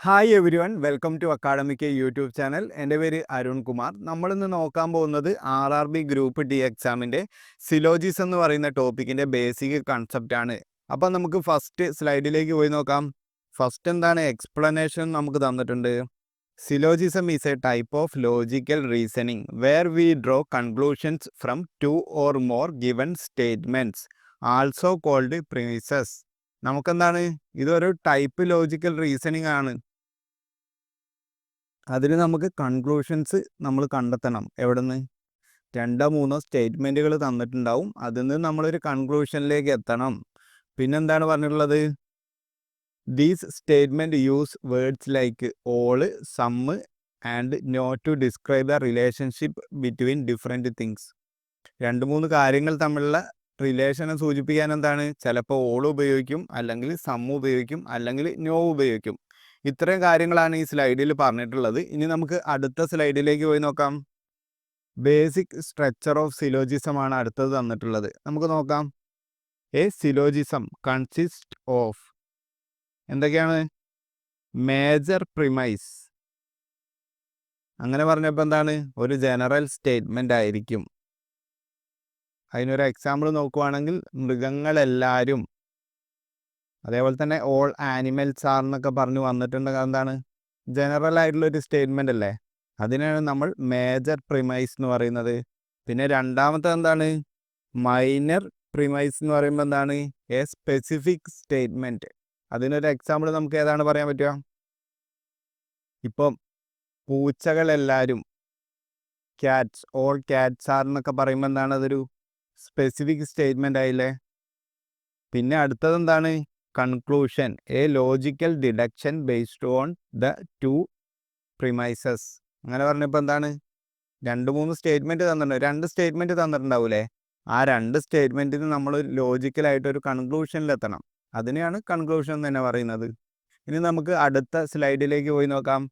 Hi every one welcome two academic YouTube channel. എൻ്റെ പേര് അരുൺ കുമാർ. നമ്മളിന്ന് നോക്കാൻ പോകുന്നത് RRB ഗ്രൂപ്പ് ഡി എക്സാമിൻ്റെ സിലോജിസ് എന്ന് പറയുന്ന ടോപ്പിക്കിൻ്റെ ബേസിക് കൺസെപ്റ്റ് ആണ്. അപ്പം നമുക്ക് ഫസ്റ്റ് സ്ലൈഡിലേക്ക് പോയി നോക്കാം. ഫസ്റ്റ് എന്താണ് എക്സ്പ്ലനേഷൻ നമുക്ക് തന്നിട്ടുണ്ട്. Syllogism is a type of logical reasoning where we draw conclusions from two or more given statements also called premises. നമുക്കെന്താണ്, ഇതൊരു ടൈപ്പ് ലോജിക്കൽ റീസണിങ് ആണ്. അതിന് നമുക്ക് കൺക്ലൂഷൻസ് നമ്മൾ കണ്ടെത്തണം. എവിടെ നിന്ന്? രണ്ടോ മൂന്നോ സ്റ്റേറ്റ്മെൻറ്റുകൾ തന്നിട്ടുണ്ടാവും, അതിൽ നിന്ന് നമ്മളൊരു കൺക്ലൂഷനിലേക്ക് എത്തണം. പിന്നെന്താണ് പറഞ്ഞിട്ടുള്ളത്? These statement use words like all, some and no to describe the relationship between different things. രണ്ട് മൂന്ന് കാര്യങ്ങൾ തമ്മിലുള്ള റിലേഷനെ സൂചിപ്പിക്കാൻ എന്താണ്, ചിലപ്പോൾ ഓൾ ഉപയോഗിക്കും, അല്ലെങ്കിൽ സം ഉപയോഗിക്കും, അല്ലെങ്കിൽ നോ ഉപയോഗിക്കും. ഇത്രയും കാര്യങ്ങളാണ് ഈ സ്ലൈഡിൽ പറഞ്ഞിട്ടുള്ളത്. ഇനി നമുക്ക് അടുത്ത സ്ലൈഡിലേക്ക് പോയി നോക്കാം. ബേസിക് സ്ട്രക്ചർ ഓഫ് സിലോജിസം ആണ് അടുത്തത് തന്നിട്ടുള്ളത്. നമുക്ക് നോക്കാം. എ സിലോജിസം കൺസിസ്റ്റ് ഓഫ് എന്തൊക്കെയാണ്? Major premise. അങ്ങനെ പറഞ്ഞപ്പോൾ എന്താണ്, ഒരു ജനറൽ സ്റ്റേറ്റ്മെൻ്റ് ആയിരിക്കും. അതിനൊരു എക്സാമ്പിൾ നോക്കുവാണെങ്കിൽ മൃഗങ്ങളെല്ലാവരും, അതേപോലെ തന്നെ ഓൾ ആനിമൽസ് ആർ എന്നൊക്കെ പറഞ്ഞു വന്നിട്ടുണ്ട്. എന്താണ്, ജനറൽ ആയിട്ടുള്ളൊരു സ്റ്റേറ്റ്മെൻ്റ് അല്ലേ? അതിനാണ് നമ്മൾ മേജർ പ്രിമൈസ് എന്ന് പറയുന്നത്. പിന്നെ രണ്ടാമത്തെ എന്താണ്, മൈനർ പ്രിമൈസ് എന്ന് പറയുമ്പോൾ എന്താണ്, എ സ്പെസിഫിക് സ്റ്റേറ്റ്മെൻറ്റ്. അതിനൊരു എക്സാമ്പിൾ നമുക്ക് ഏതാണ് പറയാൻ പറ്റുക? ഇപ്പം പൂച്ചകളെല്ലാവരും, ക്യാറ്റ്സ് ഓൾ ക്യാറ്റ്സ് ആർ എന്നൊക്കെ പറയുമ്പോൾ എന്താണ്, അതൊരു സ്പെസിഫിക് സ്റ്റേറ്റ്മെൻ്റ് ആയില്ലേ? പിന്നെ അടുത്തത് എന്താണ്, conclusion, A logical deduction based on the two premises. അങ്ങനെ പറഞ്ഞപ്പോൾ എന്താണ്, രണ്ട് മൂന്ന് സ്റ്റേറ്റ്മെൻറ്റ് തന്നിട്ടുണ്ട്, രണ്ട് സ്റ്റേറ്റ്മെൻറ്റ് തന്നിട്ടുണ്ടാവൂലേ? ആ രണ്ട് സ്റ്റേറ്റ്മെൻറ്റിന് നമ്മൾ ലോജിക്കലായിട്ടൊരു കൺക്ലൂഷനിലെത്തണം. അതിനെയാണ് കൺക്ലൂഷൻ എന്ന് തന്നെ പറയുന്നത്. ഇനി നമുക്ക് അടുത്ത സ്ലൈഡിലേക്ക് പോയി നോക്കാം.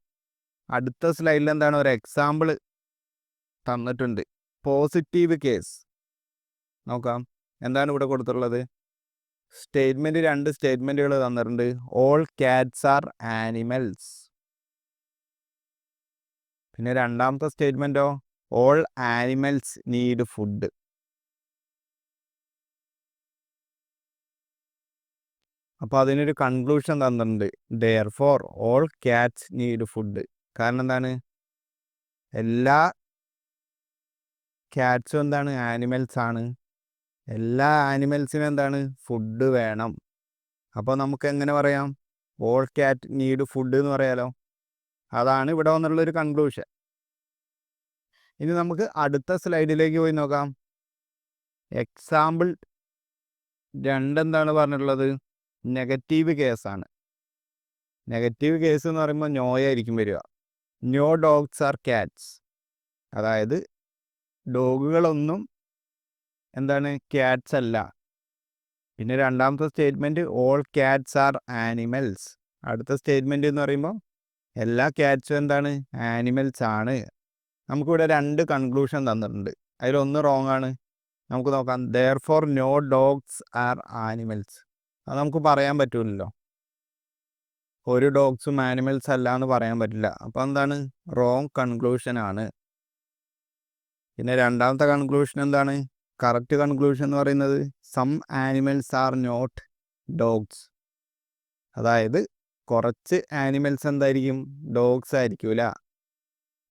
അടുത്ത സ്ലൈഡിൽ എന്താണ്, ഒരു എക്സാമ്പിൾ തന്നിട്ടുണ്ട്. പോസിറ്റീവ് കേസ് നോക്കാം. എന്താണ് ഇവിടെ കൊടുത്തിട്ടുള്ളത്? സ്റ്റേറ്റ്മെൻറ്റ്, രണ്ട് സ്റ്റേറ്റ്മെൻറ്റുകൾ തന്നിട്ടുണ്ട്. All cats are animals. പിന്നെ രണ്ടാമത്തെ സ്റ്റേറ്റ്മെൻറ്റോ, ഓൾ ആനിമൽസ് നീഡ് ഫുഡ്. അപ്പോൾ അതിനൊരു കൺക്ലൂഷൻ തന്നിട്ടുണ്ട്, therefore all cats need food. കാരണം എന്താണ്, എല്ലാ ക്യാറ്റ്സും എന്താണ്, ആനിമൽസ് ആണ്. എല്ലാ ആനിമൽസിനും എന്താണ്, ഫുഡ് വേണം. അപ്പോൾ നമുക്ക് എങ്ങനെ പറയാം, ഓൾ ക്യാറ്റ് നീഡ് ഫുഡ് എന്ന് പറയാലോ. അതാണ് ഇവിടെ വന്നിട്ടുള്ളൊരു കൺക്ലൂഷൻ. ഇനി നമുക്ക് അടുത്ത സ്ലൈഡിലേക്ക് പോയി നോക്കാം. എക്സാമ്പിൾ രണ്ടെന്താണ് പറഞ്ഞിട്ടുള്ളത്? നെഗറ്റീവ് കേസാണ്. നെഗറ്റീവ് കേസ് എന്ന് പറയുമ്പോൾ നോയായിരിക്കും വരിക. No dogs are cats. അതായത് ഡോഗുകളൊന്നും എന്താണ്, ക്യാറ്റ്സ് അല്ല. പിന്നെ രണ്ടാമത്തെ statement all cats are animals. അടുത്ത സ്റ്റേറ്റ്മെൻറ്റ് എന്ന് പറയുമ്പോൾ എല്ലാ ക്യാറ്റ്സും എന്താണ്, ആനിമൽസ് ആണ്. നമുക്കിവിടെ രണ്ട് കൺക്ലൂഷൻ തന്നിട്ടുണ്ട്, അതിലൊന്ന് റോങ് ആണ്. നമുക്ക് നോക്കാം. Therefore no dogs are animals. അത് നമുക്ക് പറയാൻ പറ്റില്ലല്ലോ, ഒരു ഡോഗ്സും ആനിമൽസ് അല്ല എന്ന് പറയാൻ പറ്റില്ല. അപ്പോൾ എന്താണ്, റോങ് കൺക്ലൂഷൻ ആണ്. പിന്നെ രണ്ടാമത്തെ കൺക്ലൂഷൻ എന്താണ്, കറക്റ്റ് കൺക്ലൂഷൻ എന്ന് പറയുന്നത് some animals are not dogs. അതായത് കുറച്ച് ആനിമൽസ് എന്തായിരിക്കും, ഡോഗ്സ് ആയിരിക്കൂല.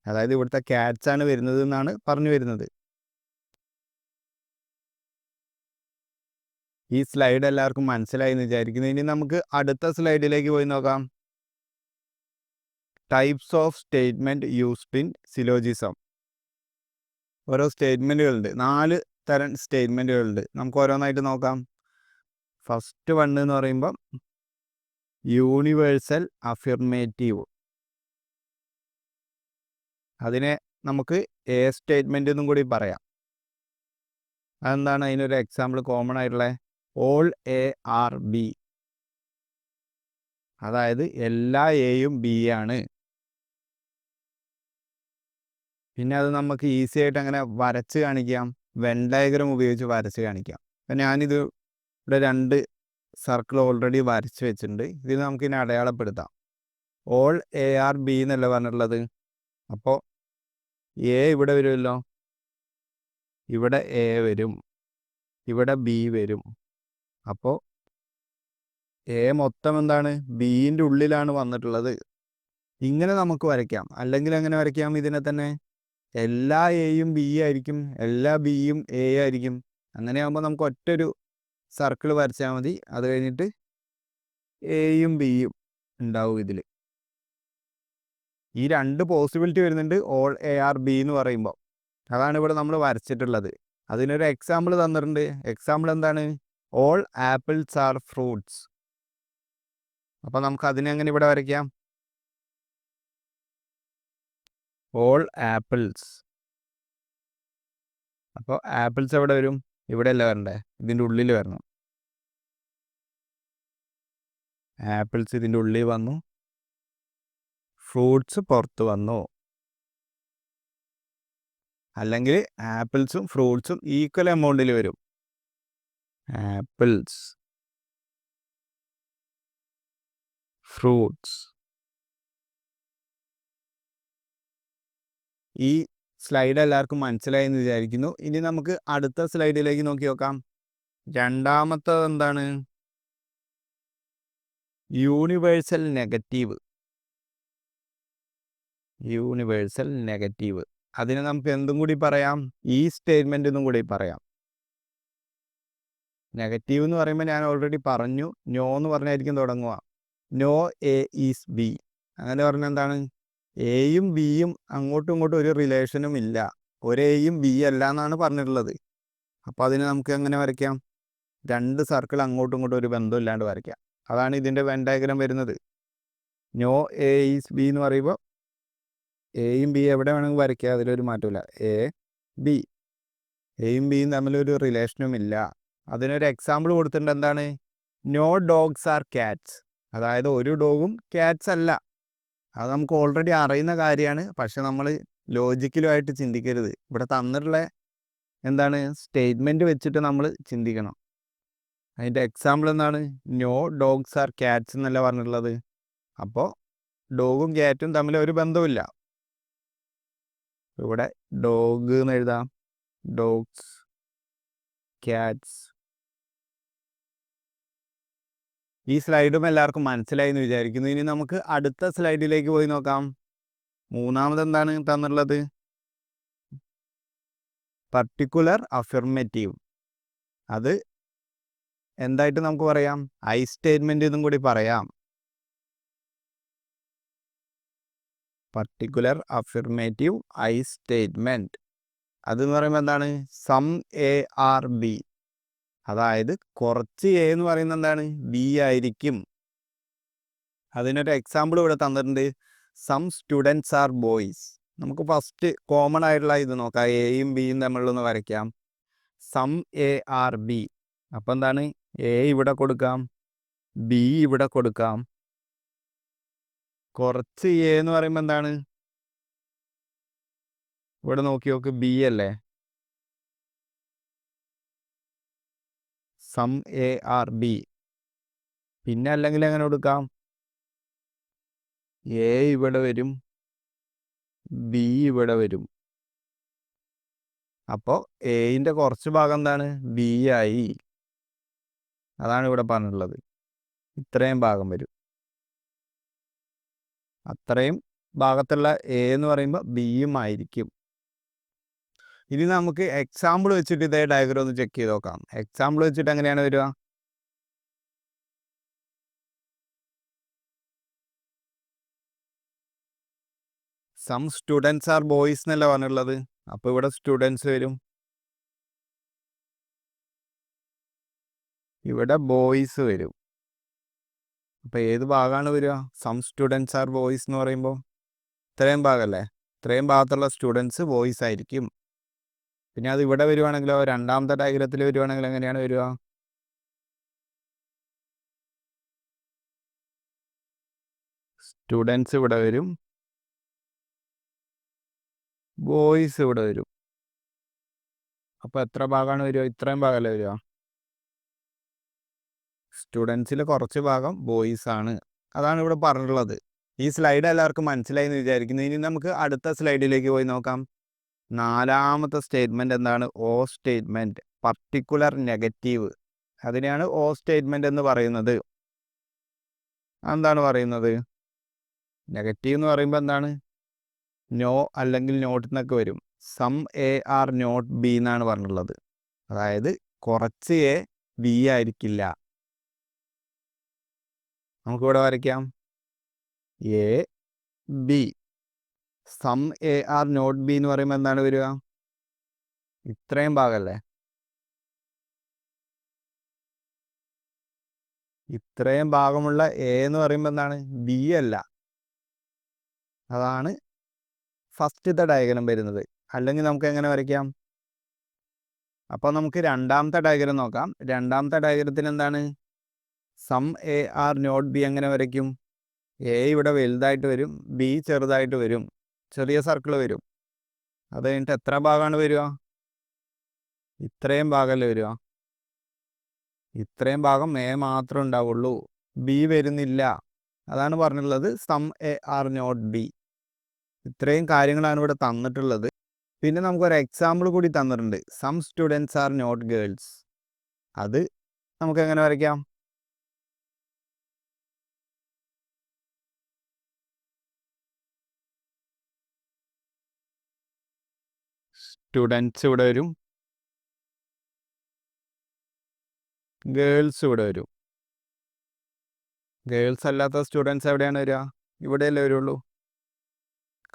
അതായത് ഇവിടുത്തെ ക്യാറ്റ്സ് ആണ് വരുന്നത് എന്നാണ് പറഞ്ഞു വരുന്നത്. ഈ സ്ലൈഡ് എല്ലാവർക്കും മനസ്സിലായി എന്ന് വിചാരിക്കുന്നു. ഇനി നമുക്ക് അടുത്ത സ്ലൈഡിലേക്ക് പോയി നോക്കാം. Types of statement used in syllogism. ഓരോ സ്റ്റേറ്റ്മെൻറ്റുകളുണ്ട്, 4 തരം സ്റ്റേറ്റ്മെൻറ്റുകളുണ്ട്. നമുക്ക് ഓരോന്നായിട്ട് നോക്കാം. ഫസ്റ്റ് വൺ എന്ന് പറയുമ്പം യൂണിവേഴ്സൽ അഫിർമേറ്റീവ്. അതിനെ നമുക്ക് എ സ്റ്റേറ്റ്മെൻറ്റ് എന്നും കൂടി പറയാം. അതെന്താണ്, അതിനൊരു എക്സാമ്പിൾ കോമൺ ആയിട്ടുള്ള ഓൾ എ ആർ ബി. അതായത് എല്ലാ എയും ബി ആണ്. പിന്നെ അത് നമുക്ക് ഈസി ആയിട്ട് അങ്ങനെ വരച്ച് കാണിക്കാം, വെൻ ഡയഗ്രം ഉപയോഗിച്ച് വരച്ച് കാണിക്കാം. അപ്പം ഞാനിത് ഇവിടെ രണ്ട് സർക്കിൾ ഓൾറെഡി വരച്ച് വെച്ചിട്ടുണ്ട്. ഇത് നമുക്കിനി അടയാളപ്പെടുത്താം. ഓൾ എ ആർ ബി എന്നല്ല പറഞ്ഞിട്ടുള്ളത്. അപ്പോൾ എ ഇവിടെ വരുമല്ലോ, ഇവിടെ എ വരും, ഇവിടെ ബി വരും. അപ്പോൾ എ മൊത്തം എന്താണ്, ബിൻ്റെ ഉള്ളിലാണ് വന്നിട്ടുള്ളത്. ഇങ്ങനെ നമുക്ക് വരയ്ക്കാം. അല്ലെങ്കിൽ എങ്ങനെ വരയ്ക്കാം ഇതിനെ തന്നെ? എല്ലാ എയും ബി ആയിരിക്കും, എല്ലാ ബിയും എ ആയിരിക്കും. അങ്ങനെയാകുമ്പോൾ നമുക്ക് ഒറ്റൊരു സർക്കിൾ വരച്ചാൽ മതി. അത് കഴിഞ്ഞിട്ട് എയും ബിയും ഉണ്ടാവും ഇതിൽ. ഈ രണ്ട് പോസിബിലിറ്റി വരുന്നുണ്ട് ഓൾ എ ആർ ബി എന്ന് പറയുമ്പോൾ. അതാണ് ഇവിടെ നമ്മൾ വരച്ചിട്ടുള്ളത്. അതിനൊരു എക്സാമ്പിൾ തന്നിട്ടുണ്ട്. എക്സാമ്പിൾ എന്താണ്? All apples are fruits. അപ്പോൾ നമുക്ക് അതിനെങ്ങനെ ഇവിടെ വരയ്ക്കാം? All apples. അപ്പോൾ ആപ്പിൾസ് എവിടെ വരും? ഇവിടെ അല്ല വരണ്ടേ, ഇതിൻ്റെ ഉള്ളിൽ വരണം. ആപ്പിൾസ് ഇതിൻ്റെ ഉള്ളിൽ വന്നു, ഫ്രൂട്ട്സ് പുറത്ത് വന്നു. അല്ലെങ്കിൽ ആപ്പിൾസും ഫ്രൂട്ട്സും ഈക്വൽ എമൗണ്ടിൽ വരും. Apples, fruits. ഈ സ്ലൈഡ് എല്ലാവർക്കും മനസ്സിലായി എന്ന് വിചാരിക്കുന്നു. ഇനി നമുക്ക് അടുത്ത സ്ലൈഡിലേക്ക് നോക്കി നോക്കാം. രണ്ടാമത്തത് എന്താണ്? Universal negative. Universal negative. അതിന് നമുക്ക് എന്തും കൂടി പറയാം? ഈ സ്റ്റേറ്റ്മെന്റ് എന്നും കൂടി പറയാം. നെഗറ്റീവ് എന്ന് പറയുമ്പോൾ ഞാൻ ഓൾറെഡി പറഞ്ഞു, നോ എന്ന് പറഞ്ഞായിരിക്കും തുടങ്ങുക. No A is B. അങ്ങനെ പറഞ്ഞാൽ എന്താണ്? എയും ബിയും അങ്ങോട്ടും ഇങ്ങോട്ടും ഒരു റിലേഷനും ഇല്ല, ഒരു എയും ബി അല്ല എന്നാണ് പറഞ്ഞിട്ടുള്ളത്. അപ്പോൾ അതിന് നമുക്ക് എങ്ങനെ വരയ്ക്കാം? രണ്ട് സർക്കിൾ അങ്ങോട്ടും ഇങ്ങോട്ടും ഒരു ബന്ധം ഇല്ലാണ്ട് വരയ്ക്കാം. അതാണ് ഇതിൻ്റെ വെൻ ഡയഗ്രം വരുന്നത്. നോ എ ഈസ് ബി എന്ന് പറയുമ്പോൾ എയും ബി എവിടെ വേണമെങ്കിൽ വരയ്ക്കുക, അതിലൊരു മാറ്റമില്ല. എ ബി, എയും ബിയും തമ്മിലൊരു റിലേഷനും ഇല്ല. അതിനൊരു എക്സാമ്പിൾ കൊടുത്തിട്ടുണ്ട്. എന്താണ്? No dogs are cats. അതായത് ഒരു ഡോഗും ക്യാറ്റ്സ് അല്ല. അത് നമുക്ക് ഓൾറെഡി അറിയുന്ന കാര്യമാണ്. പക്ഷെ നമ്മൾ ലോജിക്കലുമായിട്ട് ചിന്തിക്കരുത്. ഇവിടെ തന്നിട്ടുള്ള എന്താണ്, സ്റ്റേറ്റ്മെൻറ്റ് വെച്ചിട്ട് നമ്മൾ ചിന്തിക്കണം. അതിൻ്റെ എക്സാമ്പിൾ എന്താണ്? നോ ഡോഗ്സ് ആർ ക്യാറ്റ്സ് എന്നല്ല പറഞ്ഞിട്ടുള്ളത്. അപ്പോൾ ഡോഗും ക്യാറ്റും തമ്മിൽ ഒരു ബന്ധവുമില്ല. ഇവിടെ ഡോഗ് എന്ന് എഴുതാം, ഡോഗ്സ്, ക്യാറ്റ്സ്. ഈ സ്ലൈഡും എല്ലാവർക്കും മനസ്സിലായി എന്ന് വിചാരിക്കുന്നു. ഇനി നമുക്ക് അടുത്ത സ്ലൈഡിലേക്ക് പോയി നോക്കാം. മൂന്നാമത് എന്താണ് തന്നിട്ടുള്ളത്? Particular affirmative. അത് എന്തായിട്ട് നമുക്ക് പറയാം? ഐ സ്റ്റേറ്റ്മെന്റ് എന്നും കൂടി പറയാം. Particular affirmative I statement. അതെന്ന് പറയുമ്പോൾ എന്താണ്? Some A are B. അതായത് കുറച്ച് എ എന്ന് പറയുന്നത് എന്താണ്? ബി ആയിരിക്കും. അതിനൊരു എക്സാമ്പിൾ ഇവിടെ തന്നിട്ടുണ്ട്. Some students are boys. നമുക്ക് ഫസ്റ്റ് കോമൺ ആയിട്ടുള്ള ഇത് നോക്കാം. എയും ബിയും തമ്മിലൊന്ന് വരയ്ക്കാം. Some A are B. അപ്പം എന്താണ്? എ ഇവിടെ കൊടുക്കാം, ബി ഇവിടെ കൊടുക്കാം. കുറച്ച് എ എന്ന് പറയുമ്പോൾ എന്താണ്? ഇവിടെ നോക്കി നോക്ക്, ബി അല്ലേ? Some A are B. പിന്നെ അല്ലെങ്കിൽ എങ്ങനെ കൊടുക്കാം? എ ഇവിടെ വരും, ബി ഇവിടെ വരും. അപ്പോൾ എയിൻ്റെ കുറച്ച് ഭാഗം എന്താണ്? ബി ആയി. അതാണ് ഇവിടെ പറഞ്ഞിട്ടുള്ളത്. ഇത്രയും ഭാഗം വരും. അത്രയും ഭാഗത്തുള്ള എ എന്ന് പറയുമ്പോൾ ബിയും ആയിരിക്കും. ഇനി നമുക്ക് എക്സാമ്പിൾ വെച്ചിട്ട് ഇതേ ഡയഗ്രം ഒന്ന് ചെക്ക് ചെയ്ത് നോക്കാം. എക്സാമ്പിൾ വെച്ചിട്ട് എങ്ങനെയാണ് വരിക? സം സ്റ്റുഡൻസ് ആർ ബോയ്സ് എന്നല്ല പറഞ്ഞിട്ടുള്ളത്. അപ്പോൾ ഇവിടെ സ്റ്റുഡൻസ് വരും, ഇവിടെ ബോയ്സ് വരും. അപ്പോൾ ഏത് ഭാഗമാണ് വരിക? സം സ്റ്റുഡൻസ് ആർ ബോയ്സ് എന്ന് പറയുമ്പോൾ ഇത്രയും ഭാഗമല്ലേ? ഇത്രയും ഭാഗത്തുള്ള സ്റ്റുഡൻസ് ബോയ്സ് ആയിരിക്കും. പിന്നെ അത് ഇവിടെ വരുവാണെങ്കിലോ, രണ്ടാമത്തെ ഡയഗ്രത്തിൽ വരുവാണെങ്കിൽ എങ്ങനെയാണ് വരിക? സ്റ്റുഡൻസ് ഇവിടെ വരും, ബോയ്സ് ഇവിടെ വരും. അപ്പോൾ എത്ര ഭാഗമാണ് വരിക? ഇത്രയും ഭാഗമല്ലേ വരിക? സ്റ്റുഡൻസിൽ കുറച്ച് ഭാഗം ബോയ്സ് ആണ്. അതാണ് ഇവിടെ പറഞ്ഞിട്ടുള്ളത്. ഈ സ്ലൈഡ് എല്ലാവർക്കും മനസ്സിലായി എന്ന് വിചാരിക്കുന്നു. ഇനി നമുക്ക് അടുത്ത സ്ലൈഡിലേക്ക് പോയി നോക്കാം. 4ാമത്തെ സ്റ്റേറ്റ്മെൻറ്റ് എന്താണ്? ഓ സ്റ്റേറ്റ്മെൻറ്റ്, പർട്ടിക്കുലർ നെഗറ്റീവ്. അതിനെയാണ് ഓ സ്റ്റേറ്റ്മെൻറ്റ് എന്ന് പറയുന്നത്. എന്താണ് പറയുന്നത്? നെഗറ്റീവ് എന്ന് പറയുമ്പോൾ എന്താണ്? നോ അല്ലെങ്കിൽ നോട്ട് എന്നൊക്കെ വരും. Some A are not B എന്നാണ് പറഞ്ഞിട്ടുള്ളത്. അതായത് കുറച്ച് എ ബി ആയിരിക്കില്ല. നമുക്കിവിടെ വരയ്ക്കാം. A B. Some A are not B എന്ന് പറയുമ്പോൾ എന്താണ് വരിക? ഇത്രയും ഭാഗമല്ലേ? ഇത്രയും ഭാഗമുള്ള എ എന്ന് പറയുമ്പോൾ എന്താണ്? ബി അല്ല. അതാണ് ഫസ്റ്റത്തെ ഡയഗ്രം വരുന്നത്. അല്ലെങ്കിൽ നമുക്ക് എങ്ങനെ വരയ്ക്കാം? അപ്പോൾ നമുക്ക് രണ്ടാമത്തെ ഡയഗ്രം നോക്കാം. രണ്ടാമത്തെ ഡയഗ്രത്തിന് എന്താണ്? Some A are not B എങ്ങനെ വരയ്ക്കും? എ ഇവിടെ വലുതായിട്ട് വരും, ബി ചെറുതായിട്ട് വരും, ചെറിയ സർക്കിൾ വരും. അത് കഴിഞ്ഞിട്ട് എത്ര ഭാഗമാണ് വരിക? ഇത്രയും ഭാഗമല്ലേ വരിക? ഇത്രയും ഭാഗം എ മാത്രമേ ഉണ്ടാവുള്ളൂ, ബി വരുന്നില്ല. അതാണ് പറഞ്ഞിട്ടുള്ളത് some A are not B. ഇത്രയും കാര്യങ്ങളാണ് ഇവിടെ തന്നിട്ടുള്ളത്. പിന്നെ നമുക്കൊരു എക്സാമ്പിൾ കൂടി തന്നിട്ടുണ്ട്. Some students are not girls. അത് നമുക്ക് എങ്ങനെ വരയ്ക്കാം? സ്റ്റുഡൻസ് ഇവിടെ വരും, ഗേൾസ് ഇവിടെ വരും. ഗേൾസ് അല്ലാത്ത സ്റ്റുഡൻസ് എവിടെയാണ് വരിക? ഇവിടെയല്ലേ വരുള്ളൂ.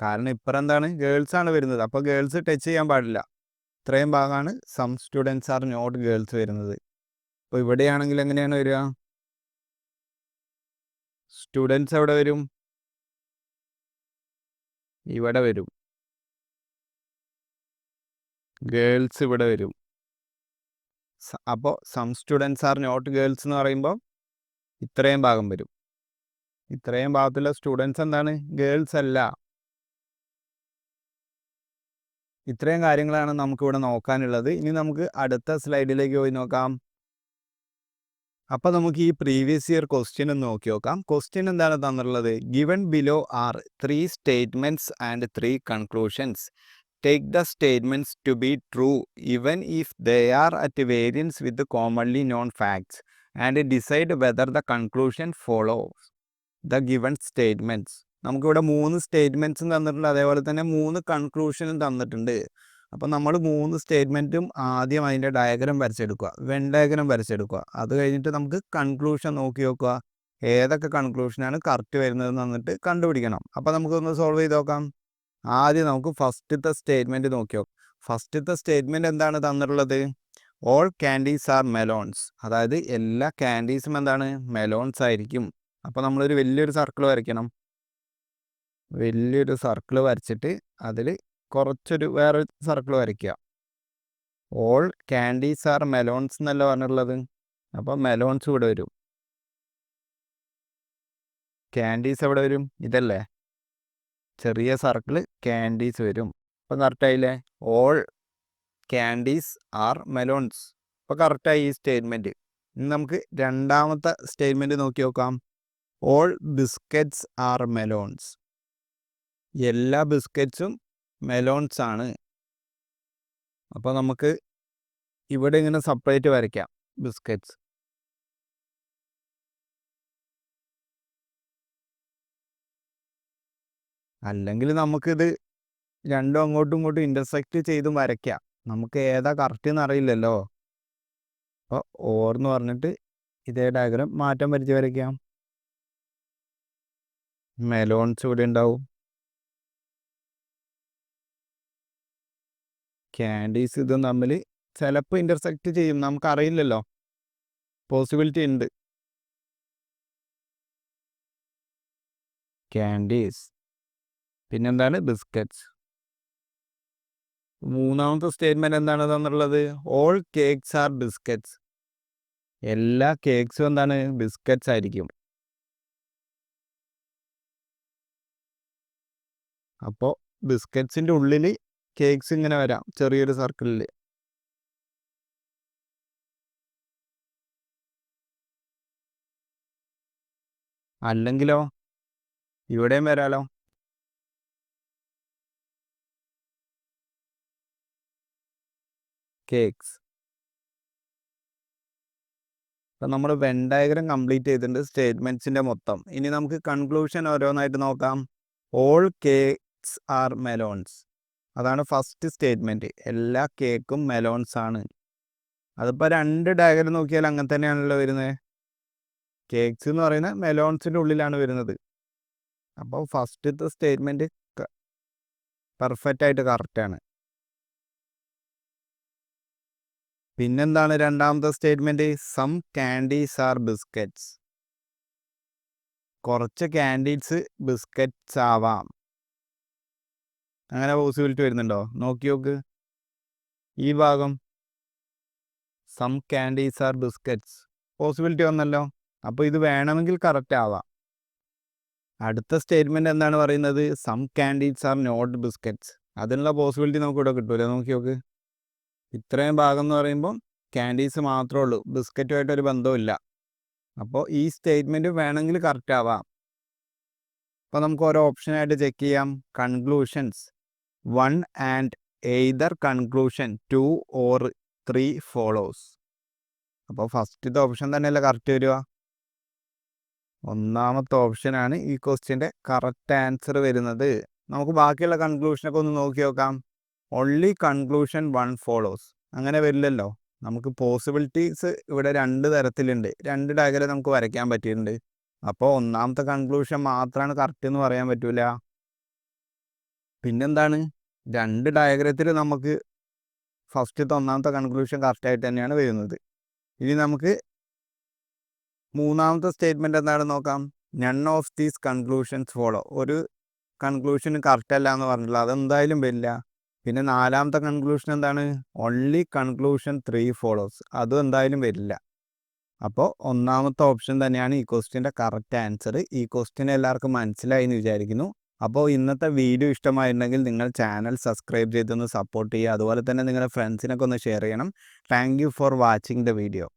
കാരണം ഇപ്പുറം എന്താണ്? ഗേൾസാണ് വരുന്നത്. അപ്പോൾ ഗേൾസ് ടച്ച് ചെയ്യാൻ പാടില്ല. ഇത്രയും ഭാഗമാണ് some students are not girls വരുന്നത്. അപ്പോൾ ഇവിടെയാണെങ്കിൽ എങ്ങനെയാണ് വരിക? സ്റ്റുഡൻസ് എവിടെ വരും? ഇവിടെ വരും. ഗേൾസ് ഇവിടെ വരും. അപ്പോൾ some students are not girls എന്ന് പറയുമ്പോൾ ഇത്രയും ഭാഗം വരും. ഇത്രയും ഭാഗത്തുള്ള സ്റ്റുഡൻസ് എന്താണ്? ഗേൾസ് അല്ല. ഇത്രയും കാര്യങ്ങളാണ് നമുക്കിവിടെ നോക്കാനുള്ളത്. ഇനി നമുക്ക് അടുത്ത സ്ലൈഡിലേക്ക് പോയി നോക്കാം. അപ്പോൾ നമുക്ക് ഈ പ്രീവിയസ് ഇയർ ക്വസ്റ്റ്യൻ ഒന്ന് നോക്കി നോക്കാം. ക്വസ്റ്റ്യൻ എന്താണ് തന്നിട്ടുള്ളത്? Given below are 3 statements and 3 conclusions. Take the statements to be true even if they are at variance with commonly known facts and decide whether the conclusion follows the given statements. നമുക്കിവിടെ 3 സ്റ്റേറ്റ്മെൻറ്റ്സും തന്നിട്ടുണ്ട്, അതേപോലെ തന്നെ 3 കൺക്ലൂഷനും തന്നിട്ടുണ്ട്. അപ്പോൾ നമ്മൾ 3 സ്റ്റേറ്റ്മെൻറ്റും ആദ്യം അതിൻ്റെ diagram വരച്ചെടുക്കുക, Venn diagram വരച്ചെടുക്കുക. അത് കഴിഞ്ഞിട്ട് നമുക്ക് കൺക്ലൂഷൻ നോക്കി നോക്കുക, ഏതൊക്കെ കൺക്ലൂഷനാണ് കറക്റ്റ് വരുന്നതെന്ന് വന്നിട്ട് കണ്ടുപിടിക്കണം. അപ്പോൾ നമുക്കൊന്ന് സോൾവ് ചെയ്ത് നോക്കാം. ആദ്യം നമുക്ക് ഫസ്റ്റത്തെ സ്റ്റേറ്റ്മെൻറ്റ് നോക്കി നോക്കാം. ഫസ്റ്റത്തെ സ്റ്റേറ്റ്മെൻറ്റ് എന്താണ് തന്നിട്ടുള്ളത്? All candies are melons. അതായത് എല്ലാ ക്യാൻഡീസും എന്താണ്? മെലോൺസ് ആയിരിക്കും. അപ്പോൾ നമ്മളൊരു വലിയൊരു സർക്കിൾ വരയ്ക്കണം. വലിയൊരു സർക്കിൾ വരച്ചിട്ട് അതിൽ കുറച്ചൊരു വേറെ സർക്കിൾ വരയ്ക്കുക. ഓൾ ക്യാൻഡീസ് ആർ മെലോൺസ് എന്നല്ല പറഞ്ഞിട്ടുള്ളത്. അപ്പോൾ മെലോൺസ് ഇവിടെ വരും. ക്യാൻഡീസ് എവിടെ വരും? ഇതല്ലേ ചെറിയ സർക്കിൾ, ക്യാൻഡീസ് വരും. അപ്പോൾ കറക്റ്റായില്ലേ? All candies are melons. അപ്പോൾ കറക്റ്റായി ഈ സ്റ്റേറ്റ്മെൻറ്റ്. ഇനി നമുക്ക് രണ്ടാമത്തെ സ്റ്റേറ്റ്മെൻറ്റ് നോക്കി നോക്കാം. All biscuits are melons. എല്ലാ ബിസ്ക്കറ്റ്സും മെലോൺസ് ആണ്. അപ്പോൾ നമുക്ക് ഇവിടെ ഇങ്ങനെ സെപ്പറേറ്റ് വരയ്ക്കാം ബിസ്ക്കറ്റ്സ്. അല്ലെങ്കിൽ നമുക്കിത് രണ്ടും അങ്ങോട്ടും ഇങ്ങോട്ടും ഇൻ്റർസെക്റ്റ് ചെയ്തും വരയ്ക്കാം. നമുക്ക് ഏതാ കറക്റ്റ് എന്ന് അറിയില്ലല്ലോ. അപ്പോൾ ഓർന്ന് പറഞ്ഞിട്ട് ഇതേ ഡയഗ്രം മാറ്റം വരുത്തി വരയ്ക്കാം. മെലോൺസ് ഇവിടെ ഉണ്ടാവും, ക്യാൻഡീസ് ഇതും തമ്മിൽ ചിലപ്പോൾ ഇൻ്റർസെക്റ്റ് ചെയ്യും, നമുക്കറിയില്ലല്ലോ, പോസിബിലിറ്റി ഉണ്ട്. ക്യാൻഡീസ്, പിന്നെന്താണ്? ബിസ്ക്കറ്റ്സ്. മൂന്നാമത്തെ സ്റ്റേറ്റ്മെൻറ്റ് എന്താണ് തന്നിട്ടുള്ളത്? All cakes are biscuits. എല്ലാ കേക്ക്സും എന്താണ്? ബിസ്ക്കറ്റ്സ് ആയിരിക്കും. അപ്പോൾ ബിസ്ക്കറ്റ്സിൻ്റെ ഉള്ളിൽ കേക്ക്സ് ഇങ്ങനെ വരാം ചെറിയൊരു സർക്കിളിൽ. അല്ലെങ്കിലോ ഇവിടെയും വരാലോ. കേക്ക്സ്. അപ്പം നമ്മൾ വെൻ ഡയഗ്രം കംപ്ലീറ്റ് ചെയ്തിട്ടുണ്ട് സ്റ്റേറ്റ്മെൻറ്റ്സിൻ്റെ മൊത്തം. ഇനി നമുക്ക് കൺക്ലൂഷൻ ഓരോന്നായിട്ട് നോക്കാം. All cakes are melons. അതാണ് ഫസ്റ്റ് സ്റ്റേറ്റ്മെൻറ്റ്. എല്ലാ കേക്കും മെലോൺസ് ആണ്. അതിപ്പോൾ 2 ഡയഗ്രം നോക്കിയാൽ അങ്ങനെ തന്നെയാണല്ലോ വരുന്നത്. കേക്ക്സ് എന്ന് പറയുന്നത് മെലോൺസിൻ്റെ ഉള്ളിലാണ് വരുന്നത്. അപ്പോൾ ഫസ്റ്റത്തെ സ്റ്റേറ്റ്മെൻറ്റ് പെർഫെക്റ്റ് ആയിട്ട് കറക്റ്റാണ്. പിന്നെന്താണ് രണ്ടാമത്തെ statement? Some candies are biscuits. കുറച്ച് ക്യാൻഡീസ് ബിസ്ക്കറ്റ്സ് ആവാം. അങ്ങനെ പോസിബിലിറ്റി വരുന്നുണ്ടോ? നോക്കി നോക്ക് ഈ ഭാഗം. Some candies are biscuits possibility വന്നല്ലോ. അപ്പോൾ ഇത് വേണമെങ്കിൽ കറക്റ്റ് ആവാം. അടുത്ത സ്റ്റേറ്റ്മെൻറ്റ് എന്താണ് പറയുന്നത്? Some candies are not biscuits. അതിനുള്ള പോസിബിലിറ്റി നമുക്ക് ഇവിടെ കിട്ടൂല. നോക്കി നോക്ക്. ഇത്രയും ഭാഗം എന്ന് പറയുമ്പോൾ ക്യാൻഡീസ് മാത്രമേ ഉള്ളൂ, ബിസ്ക്കറ്റുമായിട്ടൊരു ബന്ധവുമില്ല. അപ്പോൾ ഈ സ്റ്റേറ്റ്മെൻറ്റ് വേണമെങ്കിൽ കറക്റ്റ് ആവാം. അപ്പോൾ നമുക്ക് ഓരോ ഓപ്ഷനായിട്ട് ചെക്ക് ചെയ്യാം. Conclusions 1 and either conclusion 2 or 3 follows. അപ്പോൾ ഫസ്റ്റത്തെ ഓപ്ഷൻ തന്നെയല്ലേ കറക്റ്റ് വരിക. ഒന്നാമത്തെ ഓപ്ഷനാണ് ഈ ക്വസ്റ്റ്യൻ്റെ കറക്റ്റ് ആൻസർ വരുന്നത്. നമുക്ക് ബാക്കിയുള്ള കൺക്ലൂഷനൊക്കെ ഒന്ന് നോക്കി നോക്കാം. Only conclusion 1 follows. അങ്ങനെ വരില്ലല്ലോ. നമുക്ക് പോസിബിലിറ്റീസ് ഇവിടെ 2 തരത്തിലുണ്ട്. 2 ഡയഗ്രം നമുക്ക് വരയ്ക്കാൻ പറ്റിയിട്ടുണ്ട്. അപ്പോൾ ഒന്നാമത്തെ കൺക്ലൂഷൻ മാത്രമാണ് കറക്റ്റ് എന്ന് പറയാൻ പറ്റില്ല. പിന്നെന്താണ്? 2 ഡയഗ്രത്തിൽ നമുക്ക് ഫസ്റ്റത്തെ ഒന്നാമത്തെ കൺക്ലൂഷൻ കറക്റ്റായിട്ട് തന്നെയാണ് വരുന്നത്. ഇനി നമുക്ക് മൂന്നാമത്തെ സ്റ്റേറ്റ്മെൻറ്റ് എന്താണെന്ന് നോക്കാം. None of these conclusions follow. ഒരു കൺക്ലൂഷൻ കറക്റ്റ് അല്ല എന്ന് പറഞ്ഞില്ല, അതെന്തായാലും വരില്ല. പിന്നെ നാലാമത്തെ കൺക്ലൂഷൻ എന്താണ്? Only conclusion 3 follows. അതും എന്തായാലും വരില്ല. അപ്പോൾ ഒന്നാമത്തെ ഓപ്ഷൻ തന്നെയാണ് ഈ ക്വസ്റ്റ്യൻ്റെ കറക്റ്റ് ആൻസർ. ഈ ക്വസ്റ്റ്യൻ എല്ലാവർക്കും മനസ്സിലായി എന്ന് വിചാരിക്കുന്നു. അപ്പോൾ ഇന്നത്തെ വീഡിയോ ഇഷ്ടമായിട്ടുണ്ടെങ്കിൽ നിങ്ങൾ ചാനൽ സബ്സ്ക്രൈബ് ചെയ്തൊന്ന് സപ്പോർട്ട് ചെയ്യുക. അതുപോലെ തന്നെ നിങ്ങളുടെ ഫ്രണ്ട്സിനൊക്കെ ഒന്ന് ഷെയർ ചെയ്യണം. Thank you for watching the video.